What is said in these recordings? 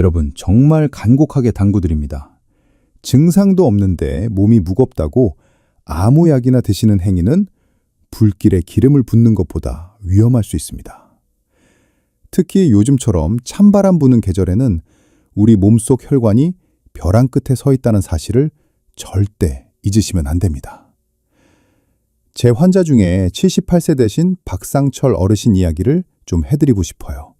여러분, 정말 간곡하게 당부드립니다. 증상도 없는데 몸이 무겁다고 아무 약이나 드시는 행위는 불길에 기름을 붓는 것보다 위험할 수 있습니다. 특히 요즘처럼 찬바람 부는 계절에는 우리 몸속 혈관이 벼랑 끝에 서 있다는 사실을 절대 잊으시면 안 됩니다. 제 환자 중에 78세 되신 박상철 어르신 이야기를 좀 해드리고 싶어요.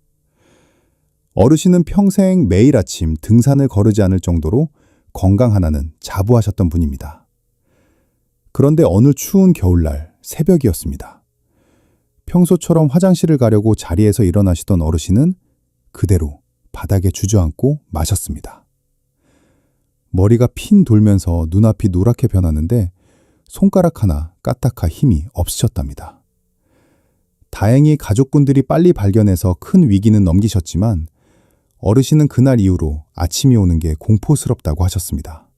어르신은 평생 매일 아침 등산을 거르지 않을 정도로 건강 하나는 자부하셨던 분입니다. 그런데 어느 추운 겨울날 새벽이었습니다. 평소처럼 화장실을 가려고 자리에서 일어나시던 어르신은 그대로 바닥에 주저앉고 마셨습니다. 머리가 핀 돌면서 눈앞이 노랗게 변하는데 손가락 하나 까딱할 힘이 없으셨답니다. 다행히 가족분들이 빨리 발견해서 큰 위기는 넘기셨지만 어르신은 그날 이후로 아침이 오는 게 공포스럽다고 하셨습니다.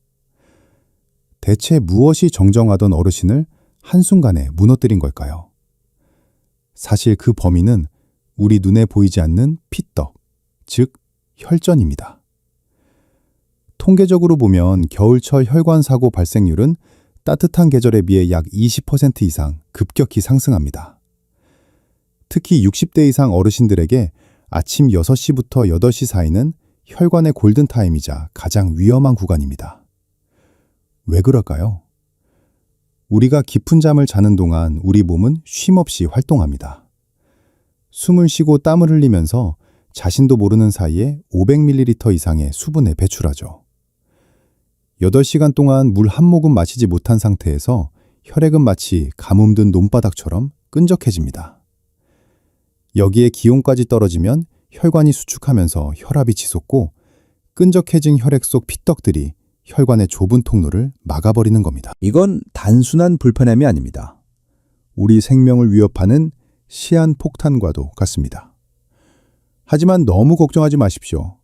대체 무엇이 정정하던 어르신을 한순간에 무너뜨린 걸까요? 사실 그 범인은 우리 눈에 보이지 않는 피떡, 즉 혈전입니다. 통계적으로 보면 겨울철 혈관 사고 발생률은 따뜻한 계절에 비해 약 20% 이상 급격히 상승합니다. 특히 60대 이상 어르신들에게 아침 6시부터 8시 사이는 혈관의 골든타임이자 가장 위험한 구간입니다. 왜 그럴까요? 우리가 깊은 잠을 자는 동안 우리 몸은 쉼없이 활동합니다. 숨을 쉬고 땀을 흘리면서 자신도 모르는 사이에 500ml 이상의 수분을 배출하죠. 8시간 동안 물 한 모금 마시지 못한 상태에서 혈액은 마치 가뭄든 논바닥처럼 끈적해집니다. 여기에 기온까지 떨어지면 혈관이 수축하면서 혈압이 치솟고 끈적해진 혈액 속 피떡들이 혈관의 좁은 통로를 막아버리는 겁니다. 이건 단순한 불편함이 아닙니다. 우리 생명을 위협하는 시한폭탄과도 같습니다. 하지만 너무 걱정하지 마십시오.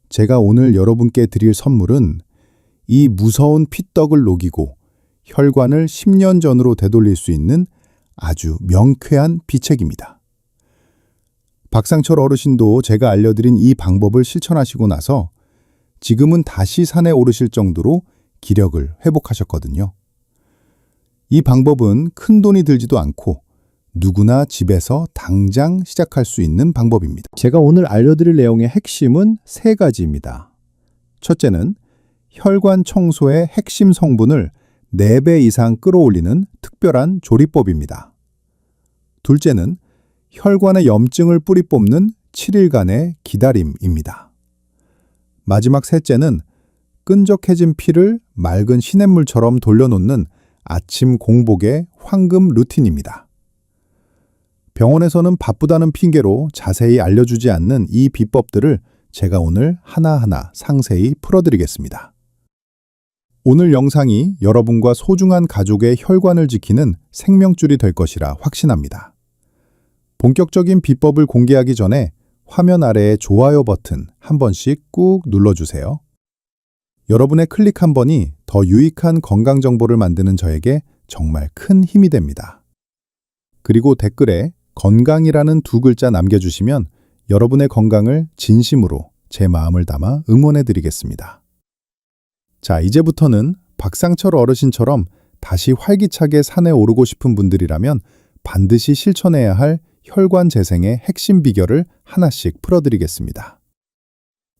제가 오늘 여러분께 드릴 선물은 이 무서운 피떡을 녹이고 혈관을 10년 전으로 되돌릴 수 있는 아주 명쾌한 비책입니다. 박상철 어르신도 제가 알려드린 이 방법을 실천하시고 나서 지금은 다시 산에 오르실 정도로 기력을 회복하셨거든요. 이 방법은 큰 돈이 들지도 않고 누구나 집에서 당장 시작할 수 있는 방법입니다. 제가 오늘 알려드릴 내용의 핵심은 3가지입니다. 첫째는 혈관 청소의 핵심 성분을 4배 이상 끌어올리는 특별한 조리법입니다. 둘째는 혈관의 염증을 뿌리 뽑는 7일간의 기다림입니다. 마지막 셋째는 끈적해진 피를 맑은 시냇물처럼 돌려놓는 아침 공복의 황금 루틴입니다. 병원에서는 바쁘다는 핑계로 자세히 알려주지 않는 이 비법들을 제가 오늘 하나하나 상세히 풀어드리겠습니다. 오늘 영상이 여러분과 소중한 가족의 혈관을 지키는 생명줄이 될 것이라 확신합니다. 본격적인 비법을 공개하기 전에 화면 아래의 좋아요 버튼 한 번씩 꾹 눌러주세요. 여러분의 클릭 한 번이 더 유익한 건강 정보를 만드는 저에게 정말 큰 힘이 됩니다. 그리고 댓글에 건강이라는 2글자 남겨주시면 여러분의 건강을 진심으로 제 마음을 담아 응원해드리겠습니다. 자, 이제부터는 박상철 어르신처럼 다시 활기차게 산에 오르고 싶은 분들이라면 반드시 실천해야 할 혈관 재생의 핵심 비결을 하나씩 풀어드리겠습니다.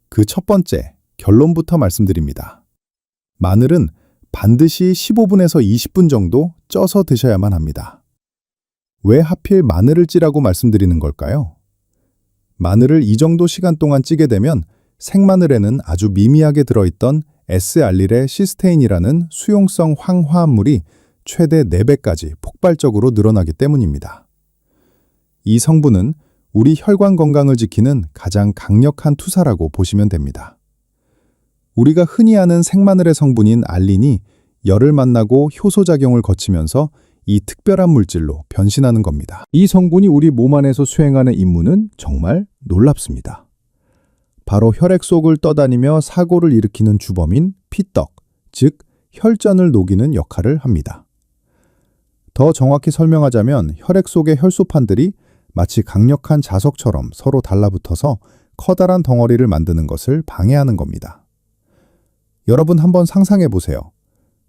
그 첫 번째, 결론부터 말씀드립니다. 마늘은 반드시 15분에서 20분 정도 쪄서 드셔야만 합니다. 왜 하필 마늘을 찌라고 말씀드리는 걸까요? 마늘을 이 정도 시간 동안 찌게 되면 생마늘에는 아주 미미하게 들어있던 S알릴의 시스테인이라는 수용성 황화합물이 최대 4배까지 폭발적으로 늘어나기 때문입니다. 이 성분은 우리 혈관 건강을 지키는 가장 강력한 투사라고 보시면 됩니다. 우리가 흔히 아는 생마늘의 성분인 알린이 열을 만나고 효소작용을 거치면서 이 특별한 물질로 변신하는 겁니다. 이 성분이 우리 몸 안에서 수행하는 임무는 정말 놀랍습니다. 바로 혈액 속을 떠다니며 사고를 일으키는 주범인 피떡, 즉 혈전을 녹이는 역할을 합니다. 더 정확히 설명하자면 혈액 속의 혈소판들이 마치 강력한 자석처럼 서로 달라붙어서 커다란 덩어리를 만드는 것을 방해하는 겁니다. 여러분 한번 상상해 보세요.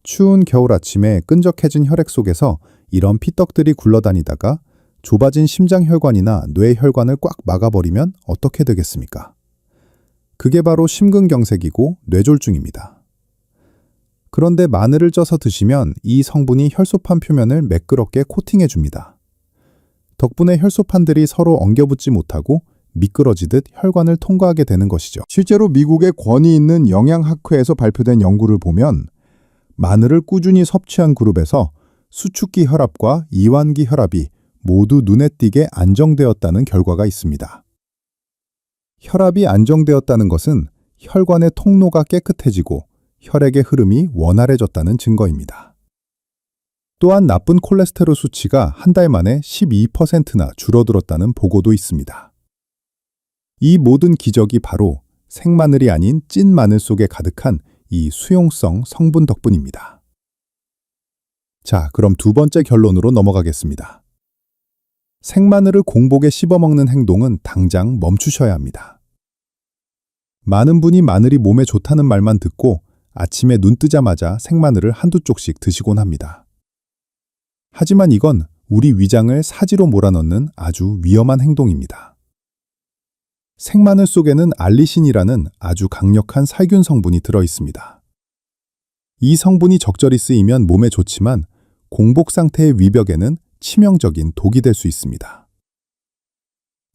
추운 겨울 아침에 끈적해진 혈액 속에서 이런 피떡들이 굴러다니다가 좁아진 심장혈관이나 뇌혈관을 꽉 막아버리면 어떻게 되겠습니까? 그게 바로 심근경색이고 뇌졸중입니다. 그런데 마늘을 쪄서 드시면 이 성분이 혈소판 표면을 매끄럽게 코팅해줍니다. 덕분에 혈소판들이 서로 엉겨붙지 못하고 미끄러지듯 혈관을 통과하게 되는 것이죠. 실제로 미국의 권위 있는 영양학회에서 발표된 연구를 보면 마늘을 꾸준히 섭취한 그룹에서 수축기 혈압과 이완기 혈압이 모두 눈에 띄게 안정되었다는 결과가 있습니다. 혈압이 안정되었다는 것은 혈관의 통로가 깨끗해지고 혈액의 흐름이 원활해졌다는 증거입니다. 또한 나쁜 콜레스테롤 수치가 한 달 만에 12%나 줄어들었다는 보고도 있습니다. 이 모든 기적이 바로 생마늘이 아닌 찐 마늘 속에 가득한 이 수용성 성분 덕분입니다. 자, 그럼 두 번째 결론으로 넘어가겠습니다. 생마늘을 공복에 씹어먹는 행동은 당장 멈추셔야 합니다. 많은 분이 마늘이 몸에 좋다는 말만 듣고 아침에 눈 뜨자마자 생마늘을 한두 쪽씩 드시곤 합니다. 하지만 이건 우리 위장을 사지로 몰아넣는 아주 위험한 행동입니다. 생마늘 속에는 알리신이라는 아주 강력한 살균 성분이 들어 있습니다. 이 성분이 적절히 쓰이면 몸에 좋지만 공복 상태의 위벽에는 치명적인 독이 될 수 있습니다.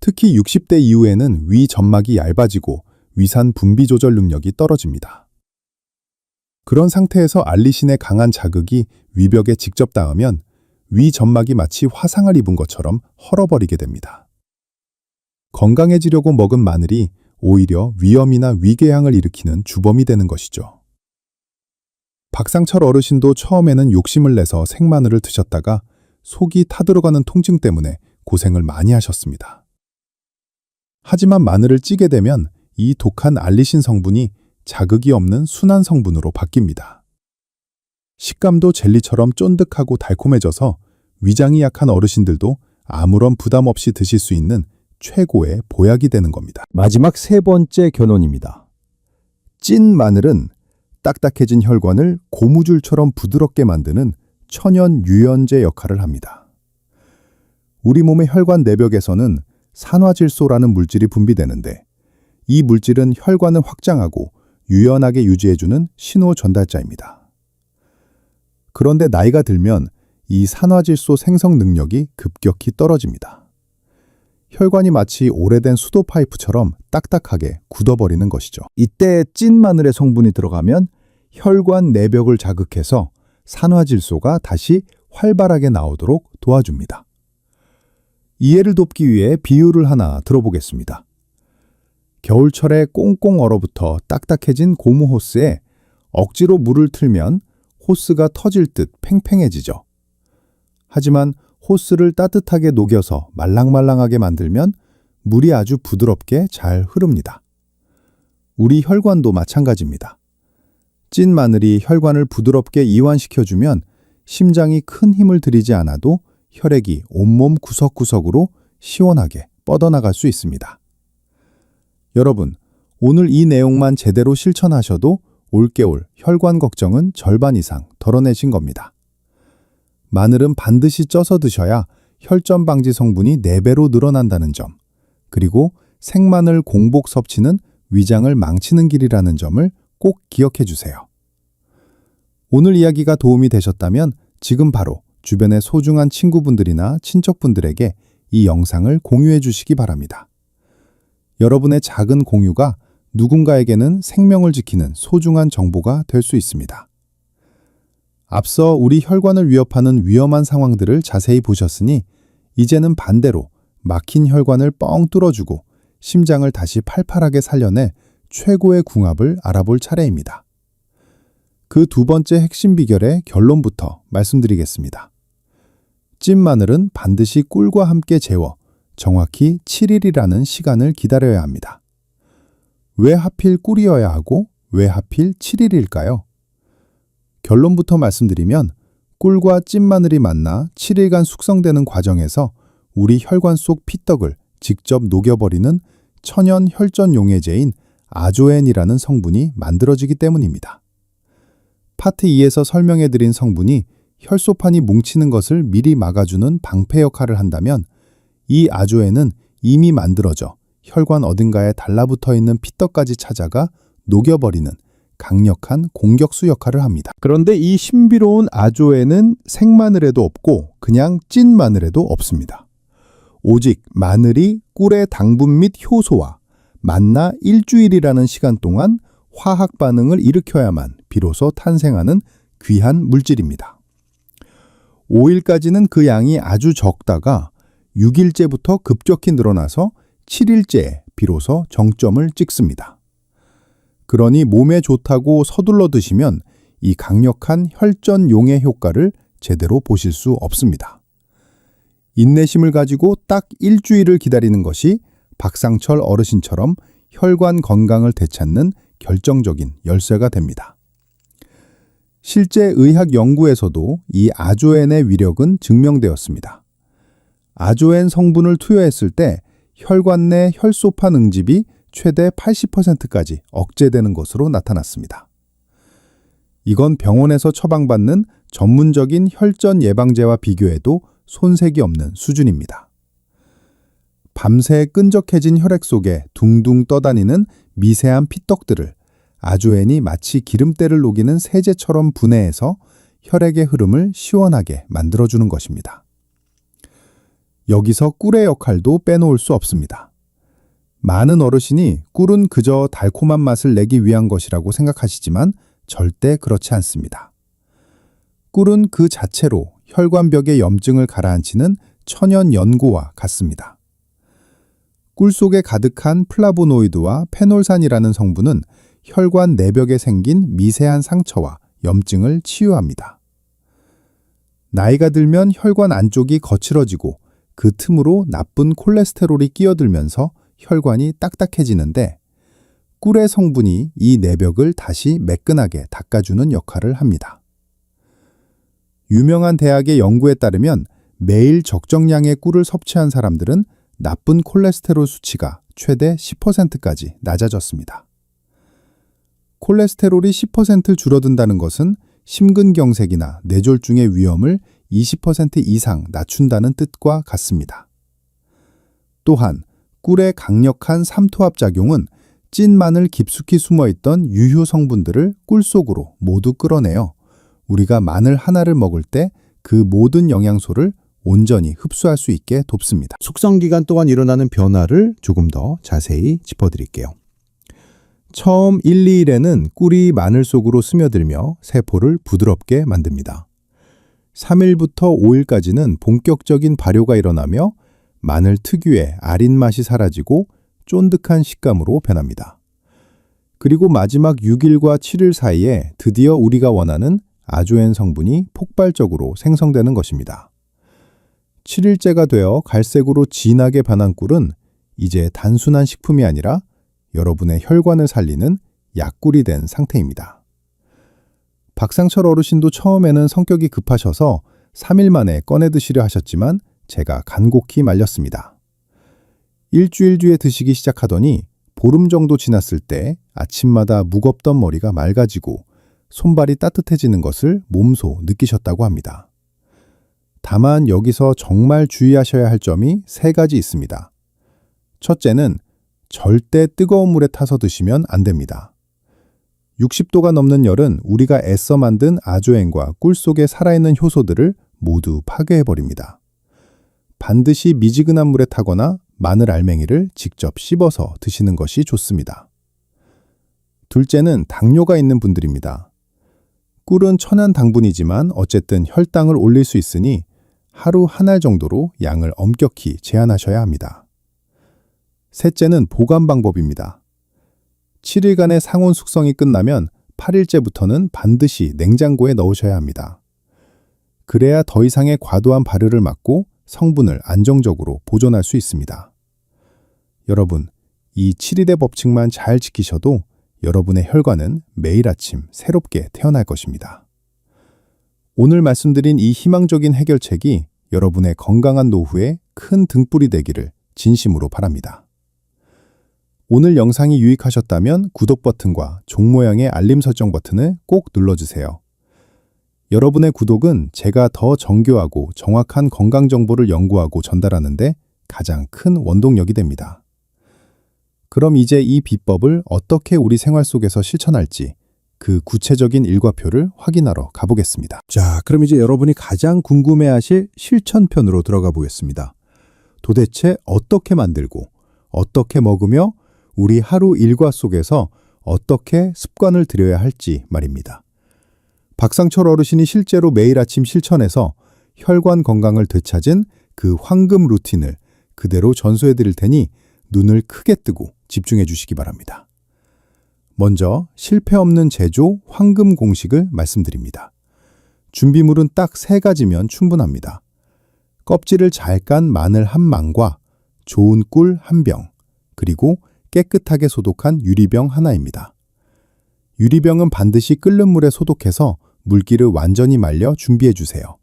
특히 60대 이후에는 위 점막이 얇아지고 위산 분비 조절 능력이 떨어집니다. 그런 상태에서 알리신의 강한 자극이 위벽에 직접 닿으면 위 점막이 마치 화상을 입은 것처럼 헐어버리게 됩니다. 건강해지려고 먹은 마늘이 오히려 위염이나 위궤양을 일으키는 주범이 되는 것이죠. 박상철 어르신도 처음에는 욕심을 내서 생마늘을 드셨다가 속이 타들어가는 통증 때문에 고생을 많이 하셨습니다. 하지만 마늘을 찌게 되면 이 독한 알리신 성분이 자극이 없는 순한 성분으로 바뀝니다. 식감도 젤리처럼 쫀득하고 달콤해져서 위장이 약한 어르신들도 아무런 부담 없이 드실 수 있는 최고의 보약이 되는 겁니다. 마지막 세 번째 견원입니다. 찐 마늘은 딱딱해진 혈관을 고무줄처럼 부드럽게 만드는 천연 유연제 역할을 합니다. 우리 몸의 혈관 내벽에서는 산화질소라는 물질이 분비되는데 이 물질은 혈관을 확장하고 유연하게 유지해주는 신호 전달자입니다. 그런데 나이가 들면 이 산화질소 생성 능력이 급격히 떨어집니다. 혈관이 마치 오래된 수도 파이프처럼 딱딱하게 굳어버리는 것이죠. 이때 찐 마늘의 성분이 들어가면 혈관 내벽을 자극해서 산화질소가 다시 활발하게 나오도록 도와줍니다. 이해를 돕기 위해 비유를 하나 들어보겠습니다. 겨울철에 꽁꽁 얼어붙어 딱딱해진 고무 호스에 억지로 물을 틀면 호스가 터질 듯 팽팽해지죠. 하지만 호스를 따뜻하게 녹여서 말랑말랑하게 만들면 물이 아주 부드럽게 잘 흐릅니다. 우리 혈관도 마찬가지입니다. 찐 마늘이 혈관을 부드럽게 이완시켜주면 심장이 큰 힘을 들이지 않아도 혈액이 온몸 구석구석으로 시원하게 뻗어나갈 수 있습니다. 여러분, 오늘 이 내용만 제대로 실천하셔도 올겨울 혈관 걱정은 절반 이상 덜어내신 겁니다. 마늘은 반드시 쪄서 드셔야 혈전 방지 성분이 4배로 늘어난다는 점, 그리고 생마늘 공복 섭취는 위장을 망치는 길이라는 점을 꼭 기억해 주세요. 오늘 이야기가 도움이 되셨다면 지금 바로 주변의 소중한 친구분들이나 친척분들에게 이 영상을 공유해 주시기 바랍니다. 여러분의 작은 공유가 누군가에게는 생명을 지키는 소중한 정보가 될 수 있습니다. 앞서 우리 혈관을 위협하는 위험한 상황들을 자세히 보셨으니 이제는 반대로 막힌 혈관을 뻥 뚫어주고 심장을 다시 팔팔하게 살려내 최고의 궁합을 알아볼 차례입니다. 그 두 번째 핵심 비결의 결론부터 말씀드리겠습니다. 찐 마늘은 반드시 꿀과 함께 재워 정확히 7일이라는 시간을 기다려야 합니다. 왜 하필 꿀이어야 하고 왜 하필 7일일까요? 결론부터 말씀드리면 꿀과 찐 마늘이 만나 7일간 숙성되는 과정에서 우리 혈관 속 피떡을 직접 녹여버리는 천연 혈전 용해제인 아조엔이라는 성분이 만들어지기 때문입니다. 파트 2에서 설명해드린 성분이 혈소판이 뭉치는 것을 미리 막아주는 방패 역할을 한다면 이 아조엔은 이미 만들어져 혈관 어딘가에 달라붙어 있는 피떡까지 찾아가 녹여버리는 강력한 공격수 역할을 합니다. 그런데 이 신비로운 아조엔은 생마늘에도 없고 그냥 찐 마늘에도 없습니다. 오직 마늘이 꿀의 당분 및 효소와 만나 일주일이라는 시간 동안 화학 반응을 일으켜야만 비로소 탄생하는 귀한 물질입니다. 5일까지는 그 양이 아주 적다가 6일째부터 급격히 늘어나서 7일째에 비로소 정점을 찍습니다. 그러니 몸에 좋다고 서둘러 드시면 이 강력한 혈전 용해 효과를 제대로 보실 수 없습니다. 인내심을 가지고 딱 일주일을 기다리는 것이 박상철 어르신처럼 혈관 건강을 되찾는 결정적인 열쇠가 됩니다. 실제 의학 연구에서도 이 아조엔의 위력은 증명되었습니다. 아조엔 성분을 투여했을 때 혈관 내 혈소판 응집이 최대 80%까지 억제되는 것으로 나타났습니다. 이건 병원에서 처방받는 전문적인 혈전 예방제와 비교해도 손색이 없는 수준입니다. 밤새 끈적해진 혈액 속에 둥둥 떠다니는 미세한 피떡들을 아조엔이 마치 기름때를 녹이는 세제처럼 분해해서 혈액의 흐름을 시원하게 만들어주는 것입니다. 여기서 꿀의 역할도 빼놓을 수 없습니다. 많은 어르신이 꿀은 그저 달콤한 맛을 내기 위한 것이라고 생각하시지만 절대 그렇지 않습니다. 꿀은 그 자체로 혈관벽의 염증을 가라앉히는 천연 연고와 같습니다. 꿀 속에 가득한 플라보노이드와 페놀산이라는 성분은 혈관 내벽에 생긴 미세한 상처와 염증을 치유합니다. 나이가 들면 혈관 안쪽이 거칠어지고 그 틈으로 나쁜 콜레스테롤이 끼어들면서 혈관이 딱딱해지는데 꿀의 성분이 이 내벽을 다시 매끈하게 닦아주는 역할을 합니다. 유명한 대학의 연구에 따르면 매일 적정량의 꿀을 섭취한 사람들은 나쁜 콜레스테롤 수치가 최대 10%까지 낮아졌습니다. 콜레스테롤이 10% 줄어든다는 것은 심근경색이나 뇌졸중의 위험을 20% 이상 낮춘다는 뜻과 같습니다. 또한 꿀의 강력한 삼투압 작용은 찐 마늘 깊숙이 숨어있던 유효 성분들을 꿀 속으로 모두 끌어내어 우리가 마늘 하나를 먹을 때 그 모든 영양소를 온전히 흡수할 수 있게 돕습니다. 숙성 기간 동안 일어나는 변화를 조금 더 자세히 짚어드릴게요. 처음 1, 2일에는 꿀이 마늘 속으로 스며들며 세포를 부드럽게 만듭니다. 3일부터 5일까지는 본격적인 발효가 일어나며 마늘 특유의 아린 맛이 사라지고 쫀득한 식감으로 변합니다. 그리고 마지막 6일과 7일 사이에 드디어 우리가 원하는 아조엔 성분이 폭발적으로 생성되는 것입니다. 7일째가 되어 갈색으로 진하게 변한 꿀은 이제 단순한 식품이 아니라 여러분의 혈관을 살리는 약꿀이 된 상태입니다. 박상철 어르신도 처음에는 성격이 급하셔서 3일 만에 꺼내 드시려 하셨지만 제가 간곡히 말렸습니다. 일주일 뒤에 드시기 시작하더니 보름 정도 지났을 때 아침마다 무겁던 머리가 맑아지고 손발이 따뜻해지는 것을 몸소 느끼셨다고 합니다. 다만 여기서 정말 주의하셔야 할 점이 3가지 있습니다. 첫째는 절대 뜨거운 물에 타서 드시면 안 됩니다. 60도가 넘는 열은 우리가 애써 만든 아조엔과 꿀 속에 살아있는 효소들을 모두 파괴해버립니다. 반드시 미지근한 물에 타거나 마늘 알맹이를 직접 씹어서 드시는 것이 좋습니다. 둘째는 당뇨가 있는 분들입니다. 꿀은 천연 당분이지만 어쨌든 혈당을 올릴 수 있으니 하루 한 알 정도로 양을 엄격히 제한하셔야 합니다. 셋째는 보관 방법입니다. 7일간의 상온 숙성이 끝나면 8일째부터는 반드시 냉장고에 넣으셔야 합니다. 그래야 더 이상의 과도한 발효를 막고 성분을 안정적으로 보존할 수 있습니다. 여러분, 이 7일의 법칙만 잘 지키셔도 여러분의 혈관은 매일 아침 새롭게 태어날 것입니다. 오늘 말씀드린 이 희망적인 해결책이 여러분의 건강한 노후에 큰 등불이 되기를 진심으로 바랍니다. 오늘 영상이 유익하셨다면 구독 버튼과 종 모양의 알림 설정 버튼을 꼭 눌러주세요. 여러분의 구독은 제가 더 정교하고 정확한 건강 정보를 연구하고 전달하는데 가장 큰 원동력이 됩니다. 그럼 이제 이 비법을 어떻게 우리 생활 속에서 실천할지 그 구체적인 일과표를 확인하러 가보겠습니다. 자, 그럼 이제 여러분이 가장 궁금해하실 실천편으로 들어가 보겠습니다. 도대체 어떻게 만들고 어떻게 먹으며 우리 하루 일과 속에서 어떻게 습관을 들여야 할지 말입니다. 박상철 어르신이 실제로 매일 아침 실천해서 혈관 건강을 되찾은 그 황금 루틴을 그대로 전수해 드릴 테니 눈을 크게 뜨고 집중해 주시기 바랍니다. 먼저 실패 없는 제조 황금 공식을 말씀드립니다. 준비물은 딱 3가지면 충분합니다. 껍질을 잘 깐 마늘 1망과 좋은 꿀 1병, 그리고 깨끗하게 소독한 유리병 하나입니다. 유리병은 반드시 끓는 물에 소독해서 물기를 완전히 말려 준비해 주세요.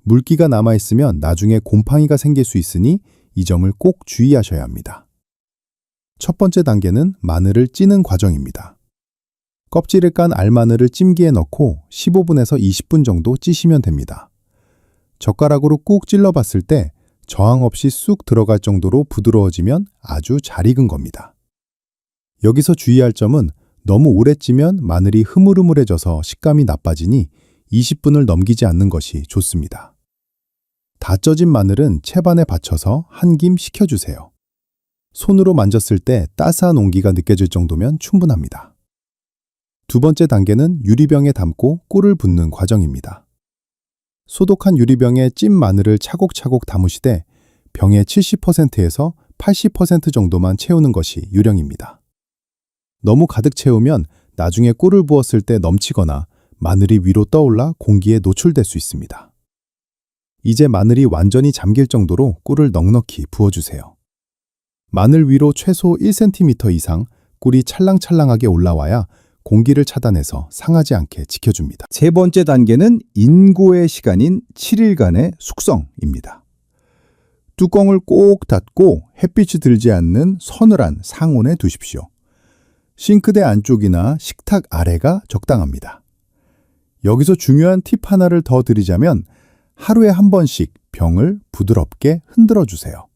물기가 남아있으면 나중에 곰팡이가 생길 수 있으니 이 점을 꼭 주의하셔야 합니다. 첫 번째 단계는 마늘을 찌는 과정입니다. 껍질을 깐 알마늘을 찜기에 넣고 15분에서 20분 정도 찌시면 됩니다. 젓가락으로 꾹 찔러봤을 때 저항 없이 쑥 들어갈 정도로 부드러워지면 아주 잘 익은 겁니다. 여기서 주의할 점은 너무 오래 찌면 마늘이 흐물흐물해져서 식감이 나빠지니 20분을 넘기지 않는 것이 좋습니다. 다 쪄진 마늘은 채반에 받쳐서 한 김 식혀주세요. 손으로 만졌을 때 따스한 온기가 느껴질 정도면 충분합니다. 두 번째 단계는 유리병에 담고 꿀을 붓는 과정입니다. 소독한 유리병에 찐 마늘을 차곡차곡 담으시되 병의 70%에서 80% 정도만 채우는 것이 요령입니다. 너무 가득 채우면 나중에 꿀을 부었을 때 넘치거나 마늘이 위로 떠올라 공기에 노출될 수 있습니다. 이제 마늘이 완전히 잠길 정도로 꿀을 넉넉히 부어주세요. 마늘 위로 최소 1cm 이상 꿀이 찰랑찰랑하게 올라와야 공기를 차단해서 상하지 않게 지켜줍니다. 세 번째 단계는 인고의 시간인 7일간의 숙성입니다. 뚜껑을 꼭 닫고 햇빛이 들지 않는 서늘한 상온에 두십시오. 싱크대 안쪽이나 식탁 아래가 적당합니다. 여기서 중요한 팁 하나를 더 드리자면 하루에 한 번씩 병을 부드럽게 흔들어 주세요.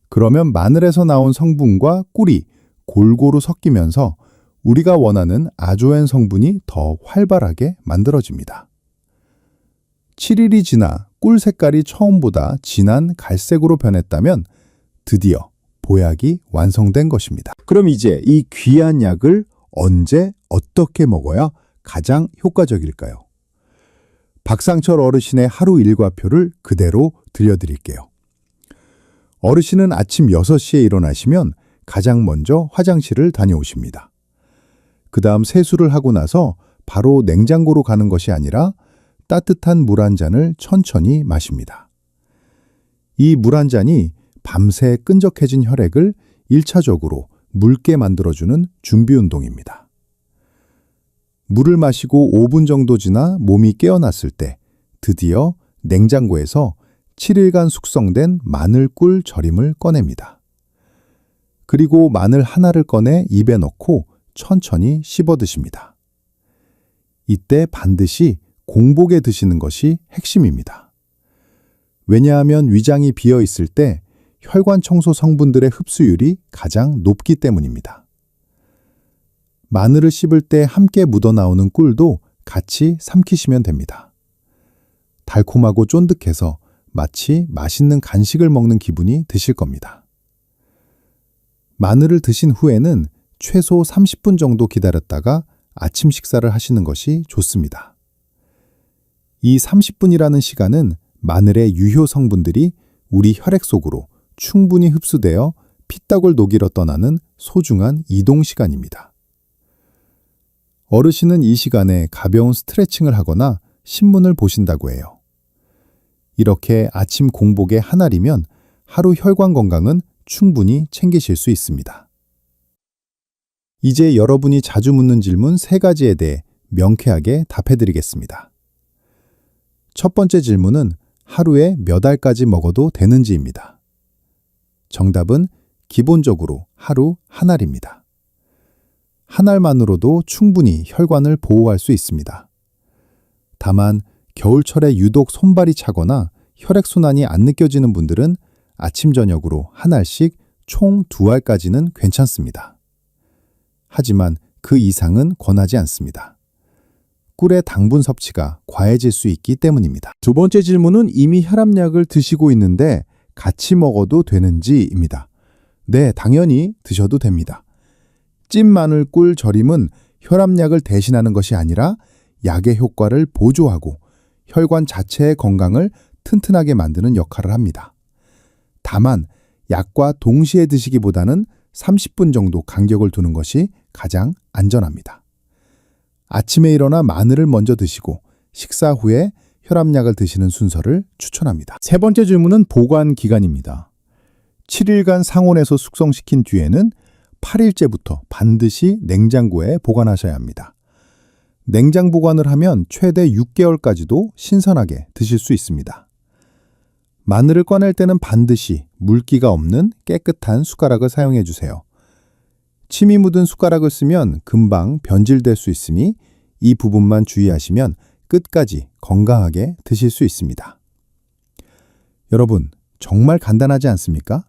그러면 마늘에서 나온 성분과 꿀이 골고루 섞이면서 우리가 원하는 아조엔 성분이 더 활발하게 만들어집니다. 7일이 지나 꿀 색깔이 처음보다 진한 갈색으로 변했다면 드디어 보약이 완성된 것입니다. 그럼 이제 이 귀한 약을 언제 어떻게 먹어야 가장 효과적일까요? 박상철 어르신의 하루 일과표를 그대로 들려드릴게요. 어르신은 아침 6시에 일어나시면 가장 먼저 화장실을 다녀오십니다. 그 다음 세수를 하고 나서 바로 냉장고로 가는 것이 아니라 따뜻한 물 한 잔을 천천히 마십니다. 이 물 한 잔이 밤새 끈적해진 혈액을 1차적으로 묽게 만들어주는 준비 운동입니다. 물을 마시고 5분 정도 지나 몸이 깨어났을 때 드디어 냉장고에서 7일간 숙성된 마늘꿀 절임을 꺼냅니다. 그리고 마늘 하나를 꺼내 입에 넣고 천천히 씹어 드십니다. 이때 반드시 공복에 드시는 것이 핵심입니다. 왜냐하면 위장이 비어 있을 때 혈관 청소 성분들의 흡수율이 가장 높기 때문입니다. 마늘을 씹을 때 함께 묻어나오는 꿀도 같이 삼키시면 됩니다. 달콤하고 쫀득해서 마치 맛있는 간식을 먹는 기분이 드실 겁니다. 마늘을 드신 후에는 최소 30분 정도 기다렸다가 아침 식사를 하시는 것이 좋습니다. 이 30분이라는 시간은 마늘의 유효 성분들이 우리 혈액 속으로 충분히 흡수되어 피떡을 녹이러 떠나는 소중한 이동 시간입니다. 어르신은 이 시간에 가벼운 스트레칭을 하거나 신문을 보신다고 해요. 이렇게 아침 공복에 한 알이면 하루 혈관 건강은 충분히 챙기실 수 있습니다. 이제 여러분이 자주 묻는 질문 3가지에 대해 명쾌하게 답해드리겠습니다. 첫 번째 질문은 하루에 몇 알까지 먹어도 되는지입니다. 정답은 기본적으로 하루 한 알입니다. 한 알만으로도 충분히 혈관을 보호할 수 있습니다. 다만 겨울철에 유독 손발이 차거나 혈액순환이 안 느껴지는 분들은 아침 저녁으로 한 알씩 총 2알까지는 괜찮습니다. 하지만 그 이상은 권하지 않습니다. 꿀의 당분 섭취가 과해질 수 있기 때문입니다. 두 번째 질문은 이미 혈압약을 드시고 있는데 같이 먹어도 되는지입니다. 네, 당연히 드셔도 됩니다. 찐 마늘 꿀 절임은 혈압약을 대신하는 것이 아니라 약의 효과를 보조하고 혈관 자체의 건강을 튼튼하게 만드는 역할을 합니다. 다만 약과 동시에 드시기보다는 30분 정도 간격을 두는 것이 가장 안전합니다. 아침에 일어나 마늘을 먼저 드시고 식사 후에 혈압약을 드시는 순서를 추천합니다. 세 번째 질문은 보관 기간입니다. 7일간 상온에서 숙성시킨 뒤에는 8일째부터 반드시 냉장고에 보관하셔야 합니다. 냉장 보관을 하면 최대 6개월까지도 신선하게 드실 수 있습니다. 마늘을 꺼낼 때는 반드시 물기가 없는 깨끗한 숟가락을 사용해 주세요. 침이 묻은 숟가락을 쓰면 금방 변질될 수 있으니 이 부분만 주의하시면 끝까지 건강하게 드실 수 있습니다. 여러분, 정말 간단하지 않습니까?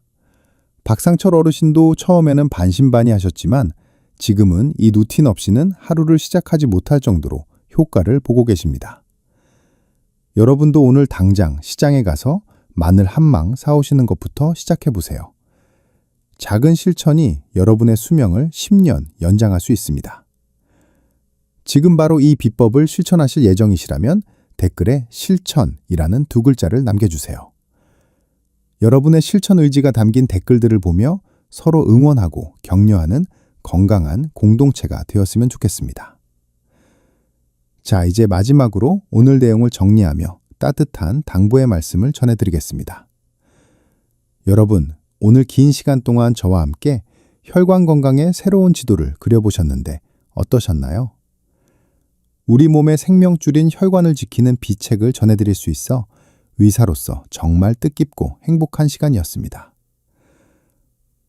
박상철 어르신도 처음에는 반신반의하셨지만 지금은 이 루틴 없이는 하루를 시작하지 못할 정도로 효과를 보고 계십니다. 여러분도 오늘 당장 시장에 가서 마늘 한 망 사오시는 것부터 시작해 보세요. 작은 실천이 여러분의 수명을 10년 연장할 수 있습니다. 지금 바로 이 비법을 실천하실 예정이시라면 댓글에 실천이라는 2글자를 남겨주세요. 여러분의 실천 의지가 담긴 댓글들을 보며 서로 응원하고 격려하는 건강한 공동체가 되었으면 좋겠습니다. 자, 이제 마지막으로 오늘 내용을 정리하며 따뜻한 당부의 말씀을 전해드리겠습니다. 여러분, 오늘 긴 시간 동안 저와 함께 혈관 건강의 새로운 지도를 그려보셨는데 어떠셨나요? 우리 몸의 생명줄인 혈관을 지키는 비책을 전해드릴 수 있어 의사로서 정말 뜻깊고 행복한 시간이었습니다.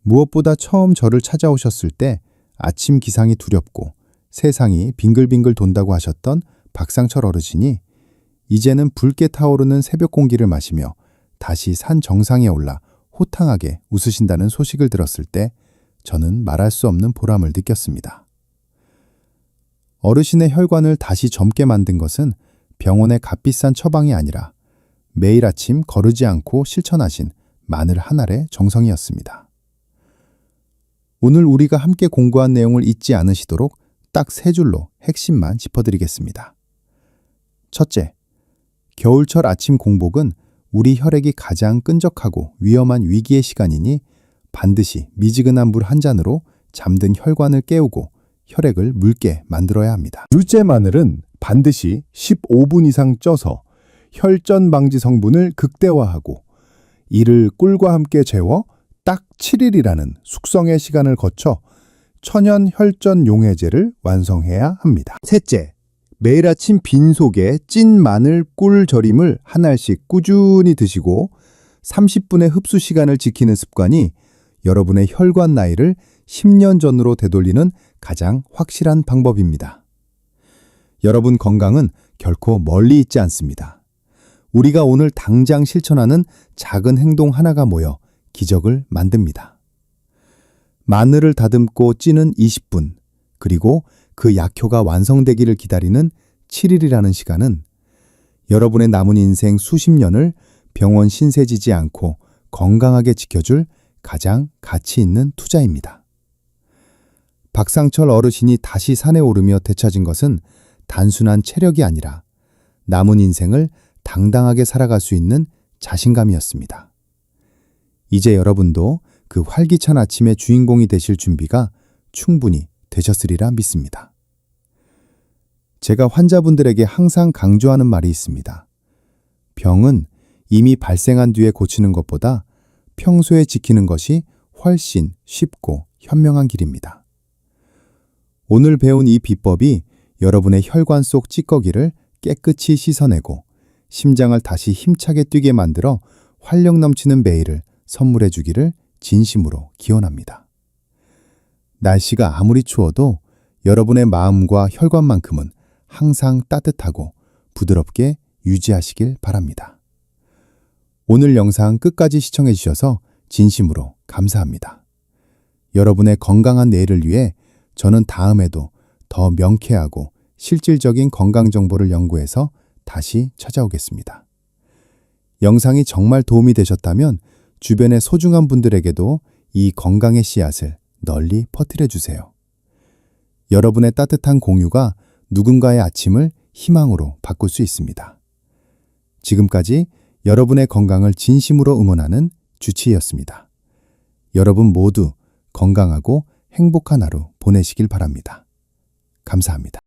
무엇보다 처음 저를 찾아오셨을 때 아침 기상이 두렵고 세상이 빙글빙글 돈다고 하셨던 박상철 어르신이 이제는 붉게 타오르는 새벽 공기를 마시며 다시 산 정상에 올라 호탕하게 웃으신다는 소식을 들었을 때 저는 말할 수 없는 보람을 느꼈습니다. 어르신의 혈관을 다시 젊게 만든 것은 병원의 값비싼 처방이 아니라 매일 아침 거르지 않고 실천하신 마늘 한 알의 정성이었습니다. 오늘 우리가 함께 공부한 내용을 잊지 않으시도록 딱 3줄로 핵심만 짚어드리겠습니다. 첫째, 겨울철 아침 공복은 우리 혈액이 가장 끈적하고 위험한 위기의 시간이니 반드시 미지근한 물 한 잔으로 잠든 혈관을 깨우고 혈액을 묽게 만들어야 합니다. 둘째, 마늘은 반드시 15분 이상 쪄서 혈전 방지 성분을 극대화하고 이를 꿀과 함께 재워 딱 7일이라는 숙성의 시간을 거쳐 천연 혈전 용해제를 완성해야 합니다. 셋째, 매일 아침 빈속에 찐 마늘 꿀 절임을 한 알씩 꾸준히 드시고 30분의 흡수 시간을 지키는 습관이 여러분의 혈관 나이를 10년 전으로 되돌리는 가장 확실한 방법입니다. 여러분 건강은 결코 멀리 있지 않습니다. 우리가 오늘 당장 실천하는 작은 행동 하나가 모여 기적을 만듭니다. 마늘을 다듬고 찌는 20분, 그리고 그 약효가 완성되기를 기다리는 7일이라는 시간은 여러분의 남은 인생 수십 년을 병원 신세지지 않고 건강하게 지켜줄 가장 가치 있는 투자입니다. 박상철 어르신이 다시 산에 오르며 되찾은 것은 단순한 체력이 아니라 남은 인생을 당당하게 살아갈 수 있는 자신감이었습니다. 이제 여러분도 그 활기찬 아침의 주인공이 되실 준비가 충분히 되셨으리라 믿습니다. 제가 환자분들에게 항상 강조하는 말이 있습니다. 병은 이미 발생한 뒤에 고치는 것보다 평소에 지키는 것이 훨씬 쉽고 현명한 길입니다. 오늘 배운 이 비법이 여러분의 혈관 속 찌꺼기를 깨끗이 씻어내고 심장을 다시 힘차게 뛰게 만들어 활력 넘치는 매일을 선물해 주기를 진심으로 기원합니다. 날씨가 아무리 추워도 여러분의 마음과 혈관만큼은 항상 따뜻하고 부드럽게 유지하시길 바랍니다. 오늘 영상 끝까지 시청해 주셔서 진심으로 감사합니다. 여러분의 건강한 내일을 위해 저는 다음에도 더 명쾌하고 실질적인 건강 정보를 연구해서 다시 찾아오겠습니다. 영상이 정말 도움이 되셨다면 주변의 소중한 분들에게도 이 건강의 씨앗을 널리 퍼뜨려 주세요. 여러분의 따뜻한 공유가 누군가의 아침을 희망으로 바꿀 수 있습니다. 지금까지 여러분의 건강을 진심으로 응원하는 주치의였습니다. 여러분 모두 건강하고 행복한 하루 보내시길 바랍니다. 감사합니다.